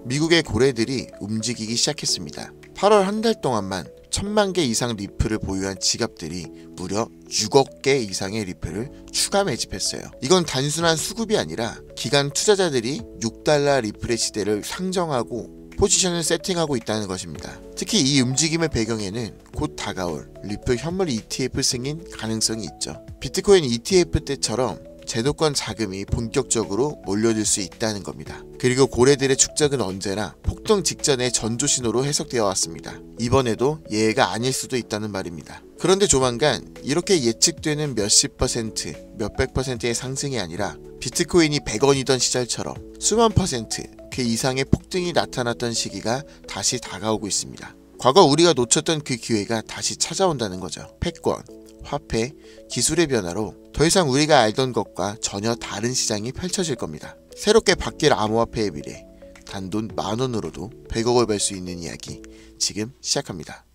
미국의 고래들이 움직이기 시작했습니다. 8월 한 달 동안만 1000만 개 이상 리플을 보유한 지갑들이 무려 6억 개 이상의 리플을 추가 매집했어요. 이건 단순한 수급이 아니라 기관 투자자들이 6달러 리플의 시대를 상정하고 포지션을 세팅하고 있다는 것입니다. 특히 이 움직임의 배경에는 곧 다가올 리플 현물 ETF 승인 가능성이 있죠. 비트코인 ETF 때처럼 제도권 자금이 본격적으로 몰려들 수 있다는 겁니다. 그리고 고래들의 축적은 언제나 폭등 직전의 전조신호로 해석되어 왔습니다. 이번에도 예외가 아닐 수도 있다는 말입니다. 그런데 조만간 이렇게 예측되는 몇십 퍼센트, 몇백 퍼센트의 상승이 아니라 비트코인이 100원이던 시절처럼 수만 퍼센트 그 이상의 폭등이 나타났던 시기가 다시 다가오고 있습니다. 과거 우리가 놓쳤던 그 기회가 다시 찾아온다는 거죠. 패권, 화폐, 기술의 변화로 더 이상 우리가 알던 것과 전혀 다른 시장이 펼쳐질 겁니다. 새롭게 바뀔 암호화폐의 미래, 단돈 10,000원으로도 100억을 벌 수 있는 이야기 지금 시작합니다.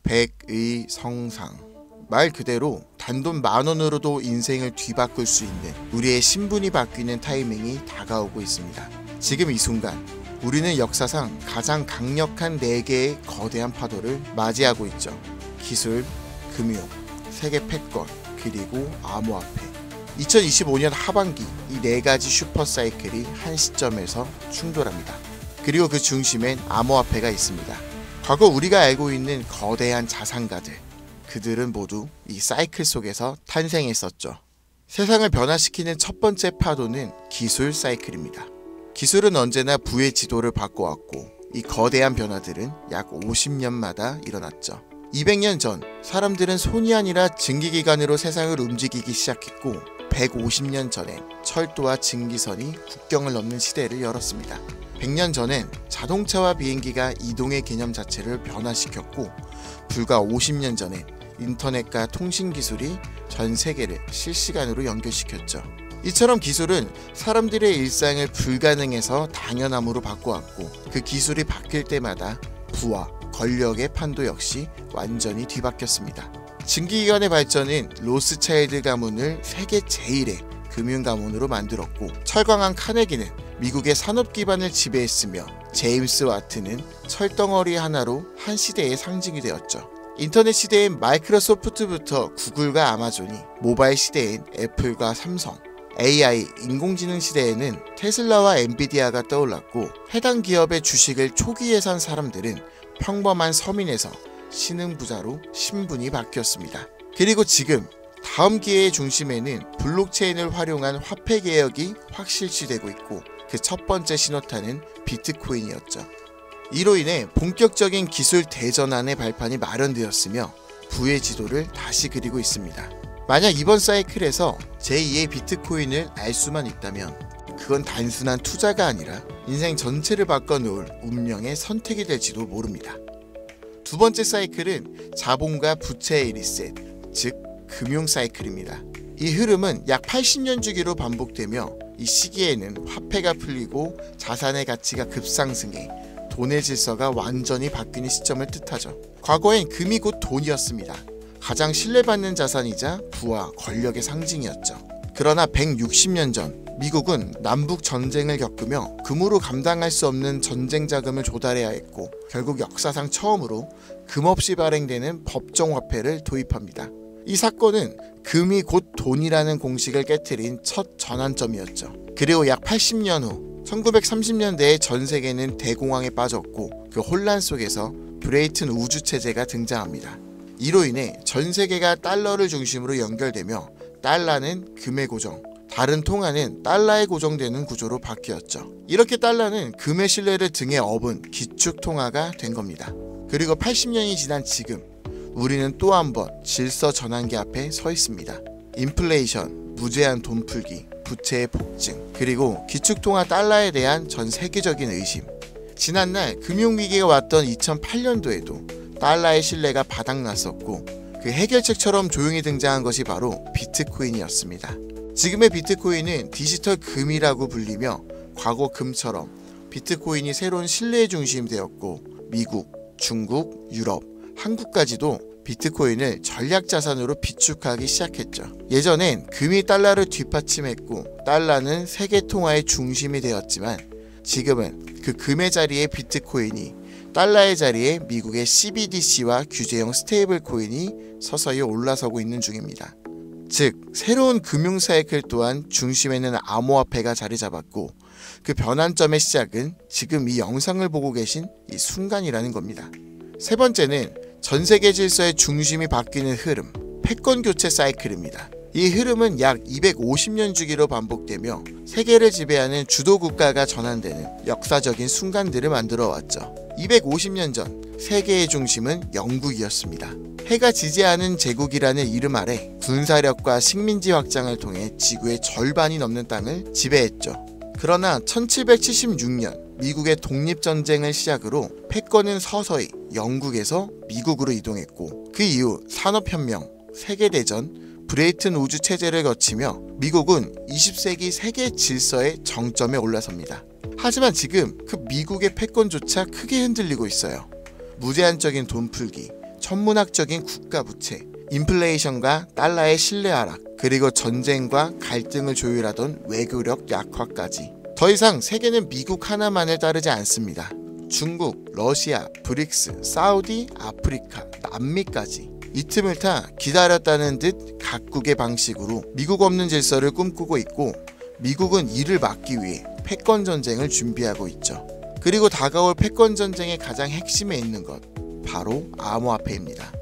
백의성상, 말 그대로 단돈 10,000원으로도 인생을 뒤바꿀 수 있는 우리의 신분이 바뀌는 타이밍이 다가오고 있습니다. 지금 이 순간 우리는 역사상 가장 강력한 4개의 거대한 파도를 맞이하고 있죠. 기술, 금융, 세계 패권, 그리고 암호화폐. 2025년 하반기 이 4가지 슈퍼사이클이 한 시점에서 충돌합니다. 그리고 그 중심엔 암호화폐가 있습니다. 과거 우리가 알고 있는 거대한 자산가들, 그들은 모두 이 사이클 속에서 탄생했었죠. 세상을 변화시키는 첫 번째 파도는 기술 사이클입니다. 기술은 언제나 부의 지도를 바꿔왔고 이 거대한 변화들은 약 50년마다 일어났죠. 200년 전 사람들은 손이 아니라 증기기관으로 세상을 움직이기 시작했고 150년 전엔 철도와 증기선이 국경을 넘는 시대를 열었습니다. 100년 전엔 자동차와 비행기가 이동의 개념 자체를 변화시켰고 불과 50년 전엔 인터넷과 통신기술이 전 세계를 실시간으로 연결시켰죠. 이처럼 기술은 사람들의 일상을 불가능해서 당연함으로 바꿔왔고 그 기술이 바뀔 때마다 부와 권력의 판도 역시 완전히 뒤바뀌었습니다. 증기기관의 발전은 로스차일드 가문을 세계 제1의 금융가문으로 만들었고 철광한 카네기는 미국의 산업 기반을 지배했으며 제임스 와트는 철덩어리 하나로 한 시대의 상징이 되었죠. 인터넷 시대엔 마이크로소프트부터 구글과 아마존이, 모바일 시대엔 애플과 삼성, AI, 인공지능 시대에는 테슬라와 엔비디아가 떠올랐고 해당 기업의 주식을 초기에 산 사람들은 평범한 서민에서 신흥부자로 신분이 바뀌었습니다. 그리고 지금 다음 기회의 중심에는 블록체인을 활용한 화폐 개혁이 확실시되고 있고 그 첫 번째 신호탄은 비트코인이었죠. 이로 인해 본격적인 기술 대전환의 발판이 마련되었으며 부의 지도를 다시 그리고 있습니다. 만약 이번 사이클에서 제2의 비트코인을 알 수만 있다면 그건 단순한 투자가 아니라 인생 전체를 바꿔놓을 운명의 선택이 될지도 모릅니다. 두 번째 사이클은 자본과 부채의 리셋, 즉 금융 사이클입니다. 이 흐름은 약 80년 주기로 반복되며 이 시기에는 화폐가 풀리고 자산의 가치가 급상승해 돈의 질서가 완전히 바뀌는 시점을 뜻하죠. 과거엔 금이 곧 돈이었습니다. 가장 신뢰받는 자산이자 부와 권력의 상징이었죠. 그러나 160년 전 미국은 남북 전쟁을 겪으며 금으로 감당할 수 없는 전쟁 자금을 조달해야 했고 결국 역사상 처음으로 금 없이 발행되는 법정 화폐를 도입합니다. 이 사건은 금이 곧 돈이라는 공식을 깨트린 첫 전환점이었죠. 그리고 약 80년 후 1930년대에 전 세계는 대공황에 빠졌고 그 혼란 속에서 브레이튼 우주체제가 등장합니다. 이로 인해 전 세계가 달러를 중심으로 연결되며 달러는 금의 고정, 다른 통화는 달러에 고정되는 구조로 바뀌었죠. 이렇게 달러는 금의 신뢰를 등에 업은 기축통화가 된 겁니다. 그리고 80년이 지난 지금 우리는 또 한 번 질서 전환기 앞에 서 있습니다. 인플레이션, 무제한 돈 풀기, 부채의 폭증, 그리고 기축통화 달러에 대한 전 세계적인 의심. 지난날 금융위기가 왔던 2008년도에도 달러의 신뢰가 바닥났었고 그 해결책처럼 조용히 등장한 것이 바로 비트코인이었습니다. 지금의 비트코인은 디지털 금이라고 불리며 과거 금처럼 비트코인이 새로운 신뢰의 중심이 되었고 미국, 중국, 유럽, 한국까지도 비트코인을 전략자산으로 비축하기 시작했죠. 예전엔 금이 달러를 뒷받침했고 달러는 세계 통화의 중심이 되었지만 지금은 그 금의 자리에 비트코인이, 달러의 자리에 미국의 CBDC와 규제형 스테이블 코인이 서서히 올라서고 있는 중입니다. 즉 새로운 금융 사이클 또한 중심에는 암호화폐가 자리 잡았고 그 변환점의 시작은 지금 이 영상을 보고 계신 이 순간이라는 겁니다. 세 번째는 전 세계 질서의 중심이 바뀌는 흐름, 패권 교체 사이클입니다. 이 흐름은 약 250년 주기로 반복되며 세계를 지배하는 주도 국가가 전환되는 역사적인 순간들을 만들어 왔죠. 250년 전 세계의 중심은 영국이었습니다. 해가 지지 않은 제국이라는 이름 아래 군사력과 식민지 확장을 통해 지구의 절반이 넘는 땅을 지배했죠. 그러나 1776년 미국의 독립전쟁을 시작으로 패권은 서서히 영국에서 미국으로 이동했고 그 이후 산업혁명, 세계대전, 브레이튼 우주 체제를 거치며 미국은 20세기 세계 질서의 정점에 올라섭니다. 하지만 지금 그 미국의 패권조차 크게 흔들리고 있어요. 무제한적인 돈 풀기, 천문학적인 국가 부채, 인플레이션과 달러의 신뢰 하락, 그리고 전쟁과 갈등을 조율하던 외교력 약화까지. 더 이상 세계는 미국 하나만을 따르지 않습니다. 중국, 러시아, 브릭스, 사우디, 아프리카, 남미까지. 이 틈을 타 기다렸다는 듯 각국의 방식으로 미국 없는 질서를 꿈꾸고 있고 미국은 이를 막기 위해 패권 전쟁을 준비하고 있죠. 그리고 다가올 패권 전쟁의 가장 핵심에 있는 것, 바로 암호화폐입니다.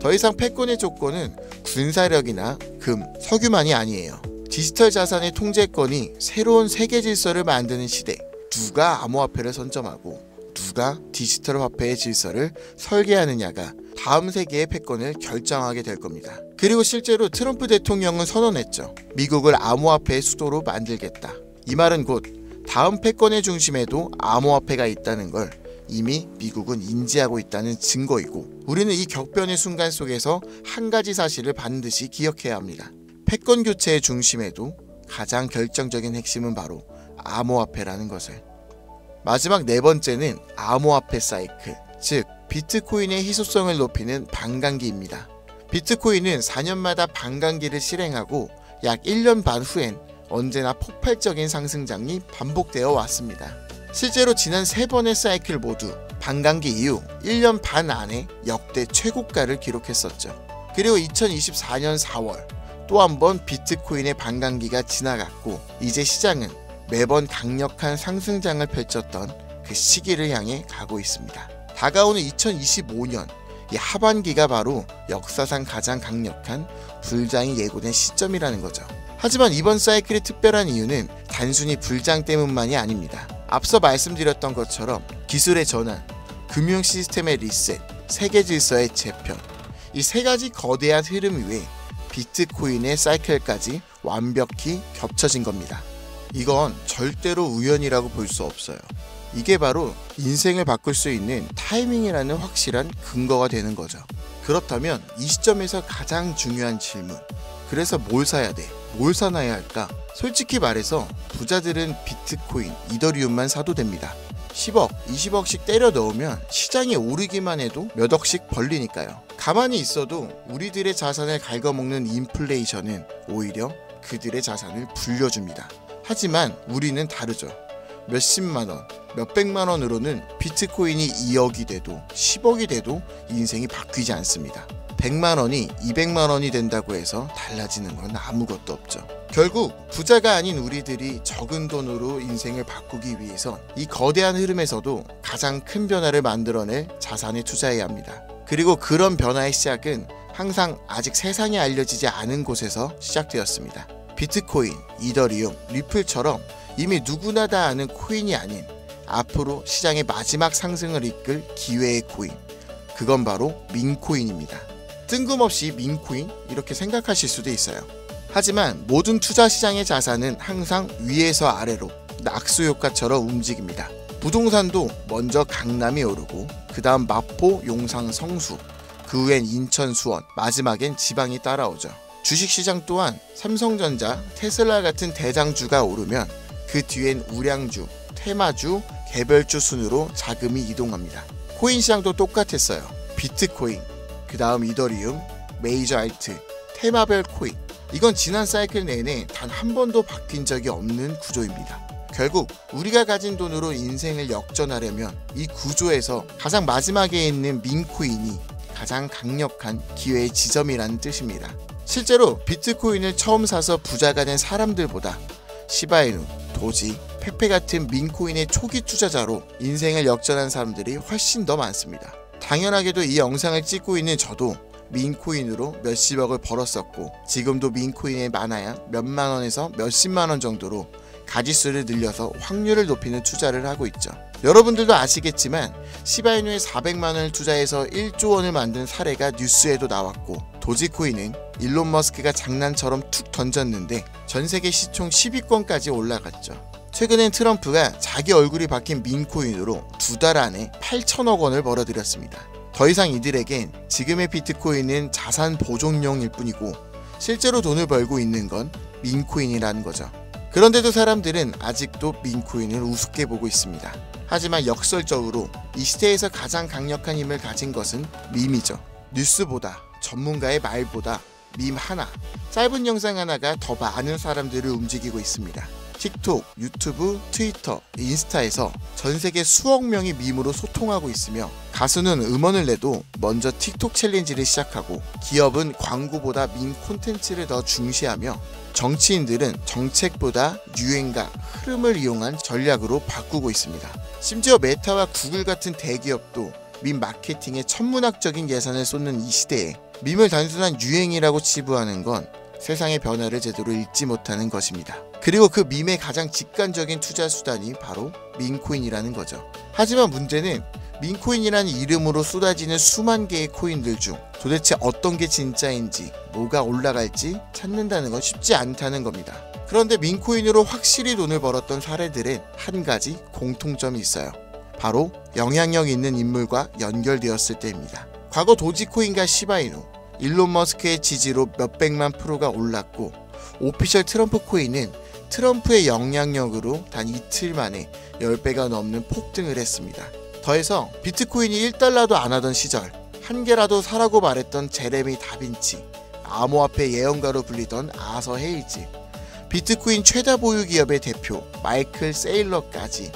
더 이상 패권의 조건은 군사력이나 금, 석유만이 아니에요. 디지털 자산의 통제권이 새로운 세계 질서를 만드는 시대. 누가 암호화폐를 선점하고 누가 디지털 화폐의 질서를 설계하느냐가 다음 세계의 패권을 결정하게 될 겁니다. 그리고 실제로 트럼프 대통령은 선언했죠. 미국을 암호화폐의 수도로 만들겠다. 이 말은 곧 다음 패권의 중심에도 암호화폐가 있다는 걸 이미 미국은 인지하고 있다는 증거이고 우리는 이 격변의 순간 속에서 한 가지 사실을 반드시 기억해야 합니다. 패권 교체의 중심에도 가장 결정적인 핵심은 바로 암호화폐라는 것을. 마지막 네 번째는 암호화폐 사이클, 즉 비트코인의 희소성을 높이는 반감기입니다. 비트코인은 4년마다 반감기를 실행하고 약 1년 반 후엔 언제나 폭발적인 상승장이 반복되어 왔습니다. 실제로 지난 3번의 사이클 모두 반감기 이후 1년 반 안에 역대 최고가를 기록했었죠. 그리고 2024년 4월 또 한 번 비트코인의 반감기가 지나갔고 이제 시장은 매번 강력한 상승장을 펼쳤던 그 시기를 향해 가고 있습니다. 다가오는 2025년 이 하반기가 바로 역사상 가장 강력한 불장이 예고된 시점이라는 거죠. 하지만 이번 사이클이 특별한 이유는 단순히 불장 때문만이 아닙니다. 앞서 말씀드렸던 것처럼 기술의 전환, 금융 시스템의 리셋, 세계 질서의 재편, 이 세 가지 거대한 흐름 위에 비트코인의 사이클까지 완벽히 겹쳐진 겁니다. 이건 절대로 우연이라고 볼 수 없어요. 이게 바로 인생을 바꿀 수 있는 타이밍이라는 확실한 근거가 되는 거죠. 그렇다면 이 시점에서 가장 중요한 질문, 그래서 뭘 사야 돼? 뭘 사놔야 할까? 솔직히 말해서 부자들은 비트코인, 이더리움만 사도 됩니다. 10억, 20억씩 때려 넣으면 시장이 오르기만 해도 몇 억씩 벌리니까요. 가만히 있어도 우리들의 자산을 갉아먹는 인플레이션은 오히려 그들의 자산을 불려줍니다. 하지만 우리는 다르죠. 몇십만원, 몇백만원으로는 비트코인이 2억이 돼도 10억이 돼도 인생이 바뀌지 않습니다. 100만원이 200만원이 된다고 해서 달라지는 건 아무것도 없죠. 결국 부자가 아닌 우리들이 적은 돈으로 인생을 바꾸기 위해선 이 거대한 흐름에서도 가장 큰 변화를 만들어낼 자산에 투자해야 합니다. 그리고 그런 변화의 시작은 항상 아직 세상에 알려지지 않은 곳에서 시작되었습니다. 비트코인, 이더리움, 리플처럼 이미 누구나 다 아는 코인이 아닌 앞으로 시장의 마지막 상승을 이끌 기회의 코인, 그건 바로 민코인입니다. 뜬금없이 민코인? 이렇게 생각하실 수도 있어요. 하지만 모든 투자 시장의 자산은 항상 위에서 아래로 낙수 효과처럼 움직입니다. 부동산도 먼저 강남이 오르고 그 다음 마포, 용상, 성수, 그 후엔 인천, 수원, 마지막엔 지방이 따라오죠. 주식시장 또한 삼성전자, 테슬라 같은 대장주가 오르면 그 뒤엔 우량주, 테마주, 개별주 순으로 자금이 이동합니다. 코인 시장도 똑같았어요. 비트코인, 그 다음 이더리움, 메이저 알트, 테마별 코인. 이건 지난 사이클 내내 단 한 번도 바뀐 적이 없는 구조입니다. 결국 우리가 가진 돈으로 인생을 역전하려면 이 구조에서 가장 마지막에 있는 민코인이 가장 강력한 기회의 지점이라는 뜻입니다. 실제로 비트코인을 처음 사서 부자가 된 사람들보다 시바이누, 도지, 페페 같은 민코인의 초기 투자자로 인생을 역전한 사람들이 훨씬 더 많습니다. 당연하게도 이 영상을 찍고 있는 저도 민코인으로 몇십억을 벌었었고, 지금도 민코인에 많아야 몇만 원에서 몇십만 원 정도로 가지수를 늘려서 확률을 높이는 투자를 하고 있죠. 여러분들도 아시겠지만 시바이누에 400만 원을 투자해서 1조 원을 만든 사례가 뉴스에도 나왔고, 도지코인은 일론 머스크가 장난처럼 툭 던졌는데 전세계 시총 10위권까지 올라갔죠. 최근엔 트럼프가 자기 얼굴이 박힌 민코인으로 2달 안에 8천억 원을 벌어들였습니다. 더 이상 이들에겐 지금의 비트코인은 자산 보존용일 뿐이고 실제로 돈을 벌고 있는 건 민코인이라는 거죠. 그런데도 사람들은 아직도 민코인을 우습게 보고 있습니다. 하지만 역설적으로 이 시대에서 가장 강력한 힘을 가진 것은 밈이죠. 뉴스보다, 전문가의 말보다 밈 하나, 짧은 영상 하나가 더 많은 사람들을 움직이고 있습니다. 틱톡, 유튜브, 트위터, 인스타에서 전세계 수억 명이 밈으로 소통하고 있으며, 가수는 음원을 내도 먼저 틱톡 챌린지를 시작하고, 기업은 광고보다 밈 콘텐츠를 더 중시하며, 정치인들은 정책보다 유행과 흐름을 이용한 전략으로 바꾸고 있습니다. 심지어 메타와 구글 같은 대기업도 밈 마케팅에 천문학적인 예산을 쏟는 이 시대에 밈을 단순한 유행이라고 치부하는 건 세상의 변화를 제대로 읽지 못하는 것입니다. 그리고 그 밈의 가장 직관적인 투자 수단이 바로 민코인이라는 거죠. 하지만 문제는 민코인이라는 이름으로 쏟아지는 수만 개의 코인들 중 도대체 어떤 게 진짜인지, 뭐가 올라갈지 찾는다는 건 쉽지 않다는 겁니다. 그런데 민코인으로 확실히 돈을 벌었던 사례들은 한 가지 공통점이 있어요. 바로 영향력 있는 인물과 연결되었을 때입니다. 과거 도지코인과 시바이누, 일론 머스크의 지지로 몇백만 프로가 올랐고, 오피셜 트럼프 코인은 트럼프의 영향력으로 단 이틀 만에 10배가 넘는 폭등을 했습니다. 더해서 비트코인이 1달러도 안 하던 시절 한 개라도 사라고 말했던 제레미 다빈치, 암호화폐 예언가로 불리던 아서 헤이즈, 비트코인 최다 보유 기업의 대표 마이클 세일러까지,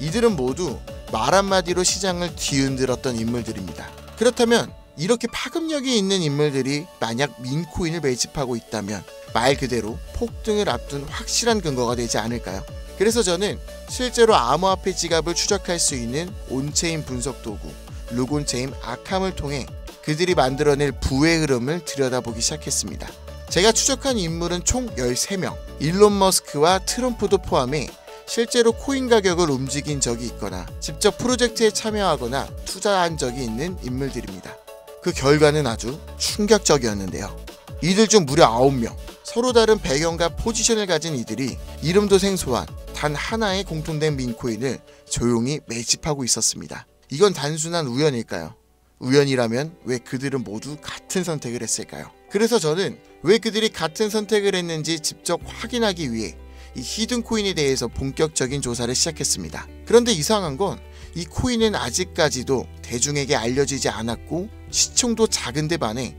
이들은 모두 말 한마디로 시장을 뒤흔들었던 인물들입니다. 그렇다면 이렇게 파급력이 있는 인물들이 만약 민코인을 매집하고 있다면 말 그대로 폭등을 앞둔 확실한 근거가 되지 않을까요? 그래서 저는 실제로 암호화폐 지갑을 추적할 수 있는 온체인 분석 도구 루곤체인 아캄을 통해 그들이 만들어낼 부의 흐름을 들여다보기 시작했습니다. 제가 추적한 인물은 총 13명, 일론 머스크와 트럼프도 포함해 실제로 코인 가격을 움직인 적이 있거나 직접 프로젝트에 참여하거나 투자한 적이 있는 인물들입니다. 그 결과는 아주 충격적이었는데요. 이들 중 무려 9명, 서로 다른 배경과 포지션을 가진 이들이 이름도 생소한 단 하나의 공통된 민코인을 조용히 매집하고 있었습니다. 이건 단순한 우연일까요? 우연이라면 왜 그들은 모두 같은 선택을 했을까요? 그래서 저는 왜 그들이 같은 선택을 했는지 직접 확인하기 위해 이 히든 코인에 대해서 본격적인 조사를 시작했습니다. 그런데 이상한 건 이 코인은 아직까지도 대중에게 알려지지 않았고 시총도 작은데 반해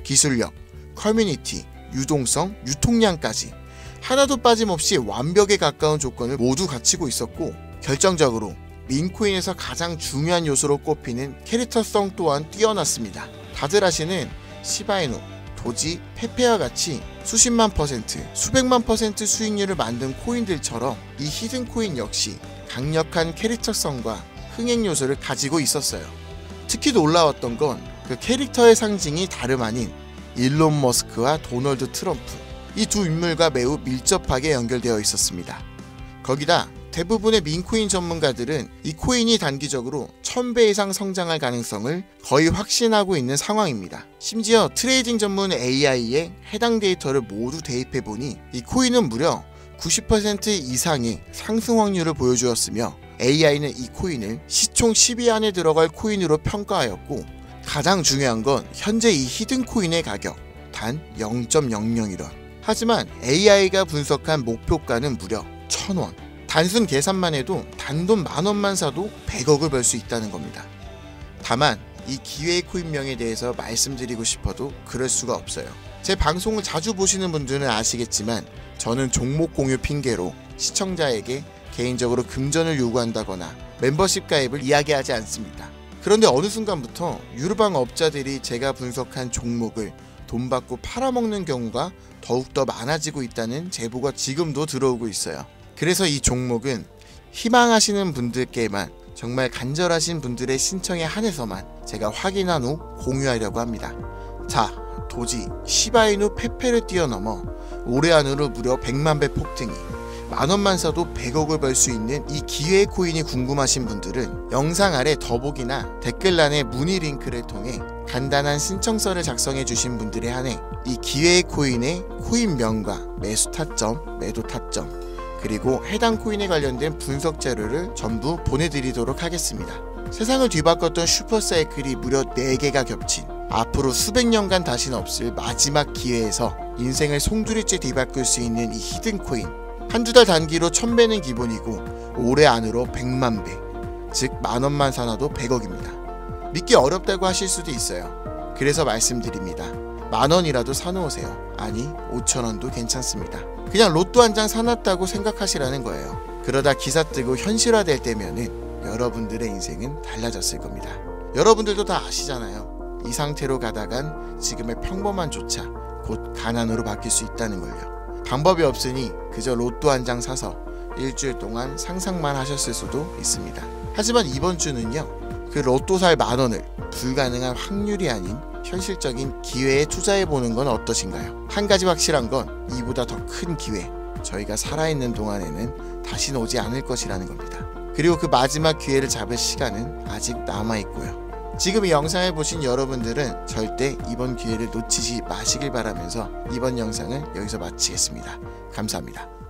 기술력, 커뮤니티, 유동성, 유통량까지 하나도 빠짐없이 완벽에 가까운 조건을 모두 갖추고 있었고, 결정적으로 민코인에서 가장 중요한 요소로 꼽히는 캐릭터성 또한 뛰어났습니다. 다들 아시는 시바이누, 도지, 페페와 같이 수십만 퍼센트, 수백만 퍼센트 수익률을 만든 코인들처럼 이 히든 코인 역시 강력한 캐릭터성과 흥행 요소를 가지고 있었어요. 특히 놀라웠던 건 그 캐릭터의 상징이 다름 아닌 일론 머스크와 도널드 트럼프, 이 두 인물과 매우 밀접하게 연결되어 있었습니다. 거기다 대부분의 민코인 전문가들은 이 코인이 단기적으로 1000배 이상 성장할 가능성을 거의 확신하고 있는 상황입니다. 심지어 트레이딩 전문 AI에 해당 데이터를 모두 대입해보니 이 코인은 무려 90% 이상의 상승 확률을 보여주었으며, AI는 이 코인을 시총 10위 안에 들어갈 코인으로 평가하였고, 가장 중요한 건 현재 이 히든 코인의 가격 단 0.001원. 하지만 AI가 분석한 목표가는 무려 1000원. 단순 계산만 해도 단돈 10,000원만 사도 100억을 벌 수 있다는 겁니다. 다만 이 기회의 코인명에 대해서 말씀드리고 싶어도 그럴 수가 없어요. 제 방송을 자주 보시는 분들은 아시겠지만 저는 종목 공유 핑계로 시청자에게 개인적으로 금전을 요구한다거나 멤버십 가입을 이야기하지 않습니다. 그런데 어느 순간부터 유르방 업자들이 제가 분석한 종목을 돈 받고 팔아먹는 경우가 더욱더 많아지고 있다는 제보가 지금도 들어오고 있어요. 그래서 이 종목은 희망하시는 분들께만, 정말 간절하신 분들의 신청에 한해서만 제가 확인한 후 공유하려고 합니다. 자, 도지 시바이누 페페를 뛰어넘어 올해 안으로 무려 100만 배 폭등이, 만원만 사도 100억을 벌 수 있는 이 기회의 코인이 궁금하신 분들은 영상 아래 더보기나 댓글란의 문의 링크를 통해 간단한 신청서를 작성해 주신 분들에 한해 이 기회의 코인의 코인명과 매수 타점, 매도 타점, 그리고 해당 코인에 관련된 분석 자료를 전부 보내드리도록 하겠습니다. 세상을 뒤바꿨던 슈퍼사이클이 무려 4개가 겹친 앞으로 수백 년간 다시는 없을 마지막 기회에서 인생을 송두리째 뒤바꿀 수 있는 이 히든코인, 한두 달 단기로 1000배는 기본이고 올해 안으로 100만 배, 즉 만원만 사놔도 100억입니다. 믿기 어렵다고 하실 수도 있어요. 그래서 말씀드립니다. 만원이라도 사놓으세요. 아니 5천원도 괜찮습니다. 그냥 로또 한 장 사놨다고 생각하시라는 거예요. 그러다 기사 뜨고 현실화될 때면은 여러분들의 인생은 달라졌을 겁니다. 여러분들도 다 아시잖아요. 이 상태로 가다간 지금의 평범한 조차 곧 가난으로 바뀔 수 있다는 걸요. 방법이 없으니 그저 로또 한 장 사서 일주일 동안 상상만 하셨을 수도 있습니다. 하지만 이번 주는요, 그 로또 살 만원을 불가능한 확률이 아닌 현실적인 기회에 투자해보는 건 어떠신가요? 한 가지 확실한 건 이보다 더 큰 기회, 저희가 살아있는 동안에는 다시는 오지 않을 것이라는 겁니다. 그리고 그 마지막 기회를 잡을 시간은 아직 남아있고요. 지금 이 영상을 보신 여러분들은 절대 이번 기회를 놓치지 마시길 바라면서 이번 영상을 여기서 마치겠습니다. 감사합니다.